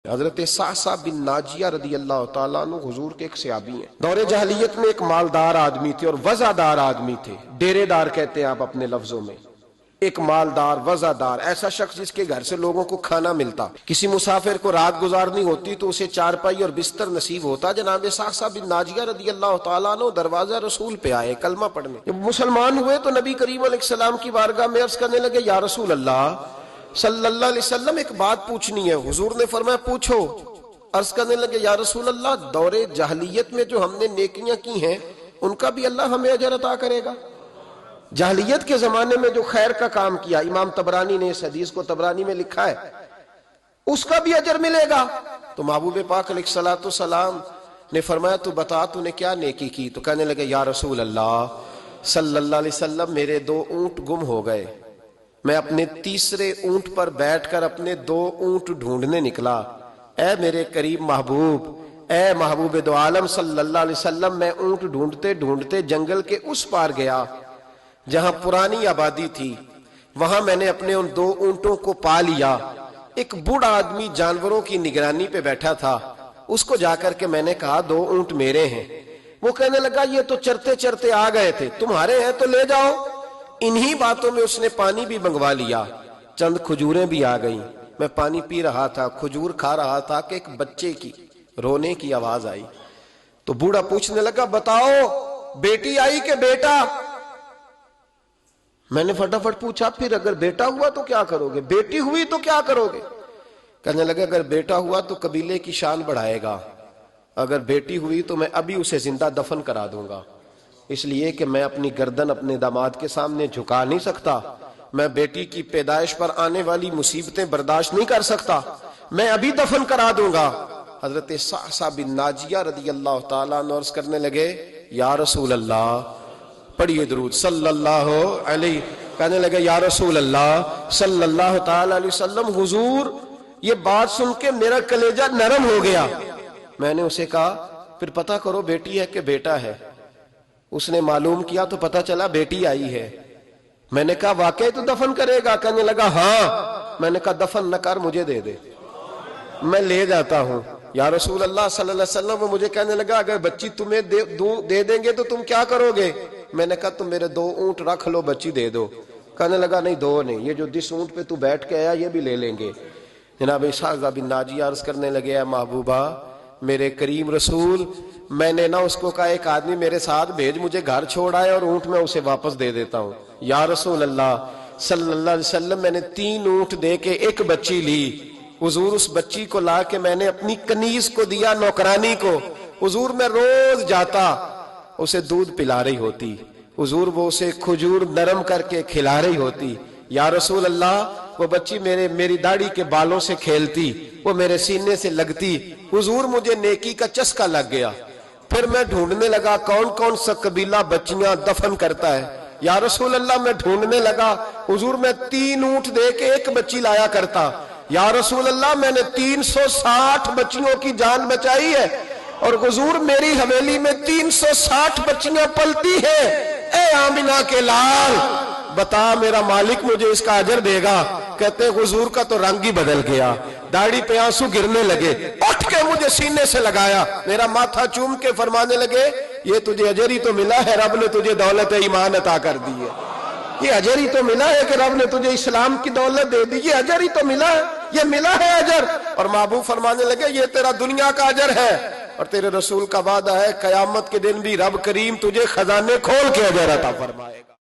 حضرت سعصع بن ناجیہ رضی اللہ تعالیٰ عنہ حضور کے ایک صحابی ہیں۔ دور جاہلیت میں ایک مالدار آدمی تھے اور وزادار آدمی تھے، ڈیرے دار کہتے ہیں آپ اپنے لفظوں میں۔ ایک مالدار وزادار ایسا شخص جس کے گھر سے لوگوں کو کھانا ملتا، کسی مسافر کو رات گزارنی ہوتی تو اسے چارپائی اور بستر نصیب ہوتا۔ جناب سعصع بن ناجیہ رضی اللہ تعالیٰ عنہ دروازہ رسول پہ آئے کلمہ پڑھنے۔ جب مسلمان ہوئے تو نبی کریم علیہ السلام کی بارگاہ میں عرض کرنے لگے، یا رسول اللہ صلی اللہ علیہ وسلم ایک بات پوچھنی ہے۔ حضور نے فرمایا پوچھو۔ عرض کرنے لگے، یا رسول اللہ دور جاہلیت میں جو ہم نے نیکیاں کی ہیں ان کا بھی اللہ ہمیں اجر عطا کرے گا؟ جاہلیت کے زمانے میں جو خیر کا کام کیا، امام طبرانی نے اس حدیث کو طبرانی میں لکھا ہے، اس کا بھی اجر ملے گا؟ تو محبوب پاک علیہ الصلوۃ والسلام نے فرمایا تو بتا تو نے کیا نیکی کی؟ تو کہنے لگے، یا رسول اللہ صلی اللہ علیہ وسلم میرے 2 اونٹ گم ہو گئے، میں اپنے تیسرے اونٹ پر بیٹھ کر اپنے 2 اونٹ ڈھونڈنے نکلا۔ اے میرے قریب محبوب، اے محبوب دو عالم صلی اللہ علیہ وسلم، میں اونٹ ڈھونڈتے ڈھونڈتے جنگل کے اس پار گیا جہاں پرانی آبادی تھی، وہاں میں نے اپنے ان 2 اونٹوں کو پا لیا۔ ایک بوڑھا آدمی جانوروں کی نگرانی پہ بیٹھا تھا، اس کو جا کر کے میں نے کہا 2 اونٹ میرے ہیں۔ وہ کہنے لگا یہ تو چرتے چرتے آ گئے تھے، تمہارے ہیں تو لے جاؤ۔ انہی باتوں میں اس نے پانی بھی منگوا لیا، چند کھجوریں بھی آ گئیں۔ میں پانی پی رہا تھا، کھجور کھا رہا تھا کہ ایک بچے کی رونے کی آواز آئی۔ تو بوڑھا پوچھنے لگا، بتاؤ بیٹی آئی کہ بیٹا؟ میں نے فٹافٹ پوچھا، پھر اگر بیٹا ہوا تو کیا کرو گے؟ بیٹی ہوئی تو کیا کرو گے؟ کہنے لگا اگر بیٹا ہوا تو قبیلے کی شان بڑھائے گا، اگر بیٹی ہوئی تو میں ابھی اسے زندہ دفن کرا دوں گا، اس لیے کہ میں اپنی گردن اپنے داماد کے سامنے جھکا نہیں سکتا، میں بیٹی کی پیدائش پر آنے والی مصیبتیں برداشت نہیں کر سکتا، میں ابھی دفن کرا دوں گا۔ حضرت سعصع بن ناجیہ رضی اللہ تعالیٰ عنہ عرض کرنے لگے، یا رسول اللہ، پڑھیے درود صلی اللہ علیہ، کہنے لگے یا رسول اللہ صلی اللہ تعالیٰ علیہ وسلم، حضور یہ بات سن کے میرا کلیجہ نرم ہو گیا۔ میں نے اسے کہا پھر پتہ کرو بیٹی ہے کہ بیٹا ہے۔ اس نے معلوم کیا تو پتہ چلا بیٹی آئی ہے۔ میں نے کہا واقعی تو دفن کرے گا؟ کہنے لگا ہاں۔ میں نے کہا دفن نہ کر، مجھے دے دے، میں لے جاتا ہوں۔ یا رسول اللہ صلی اللہ علیہ وسلم، وہ مجھے کہنے لگا اگر بچی تمہیں دے دیں گے تو تم کیا کرو گے؟ میں نے کہا تم میرے 2 اونٹ رکھ لو، بچی دے دو۔ کہنے لگا نہیں 2 نہیں، یہ جو جس اونٹ پہ تو بیٹھ کے آیا یہ بھی لے لیں گے۔ جناب سعصع بن ناجیہ عرض کرنے لگے، اے محبوبہ میرے کریم رسول، میں نے نہ اس کو کہا ایک آدمی میرے ساتھ بھیج، مجھے گھر چھوڑ آئے اور اونٹ میں اسے واپس دے دیتا ہوں۔ یا رسول اللہ صلی اللہ علیہ وسلم، میں نے 3 اونٹ دے کے ایک بچی لی۔ حضور اس بچی کو لا کے میں نے اپنی کنیز کو دیا، نوکرانی کو۔ حضور میں روز جاتا، اسے دودھ پلا رہی ہوتی، حضور وہ اسے کھجور نرم کر کے کھلا رہی ہوتی۔ یا رسول اللہ وہ بچی میری داڑھی کے بالوں سے کھیلتی، وہ میرے سینے سے لگتی۔ حضور مجھے نیکی کا چسکا لگ گیا۔ پھر میں ڈھونڈنے لگا کون کون سا قبیلہ بچیاں دفن کرتا ہے۔ یا رسول اللہ میں ڈھونڈنے لگا، حضور میں 3 اونٹ دے کے ایک بچی لایا کرتا۔ یا رسول اللہ میں نے 360 بچیوں کی جان بچائی ہے، اور حضور میری حویلی میں 360 بچیاں پلتی ہیں۔ اے آمنہ کے لال، بتا میرا مالک مجھے اس کا اجر دے گا؟ کہتے حضور کا تو رنگ ہی بدل گیا، داڑھی پہ آنسو گرنے لگے، اٹھ کے مجھے سینے سے لگایا، میرا ماتھا چوم کے فرمانے لگے یہ تجھے اجر ہی تو ملا ہے، رب نے تجھے دولت ایمان عطا کر دی ہے۔ یہ اجر ہی تو ملا ہے کہ رب نے تجھے اسلام کی دولت دے دی، یہ اجر ہی تو ملا ہے، یہ ملا ہے اجر۔ اور محبوب فرمانے لگے یہ تیرا دنیا کا اجر ہے، اور تیرے رسول کا وعدہ ہے قیامت کے دن بھی رب کریم تجھے خزانے کھول کے اجر عطا فرمائے گا۔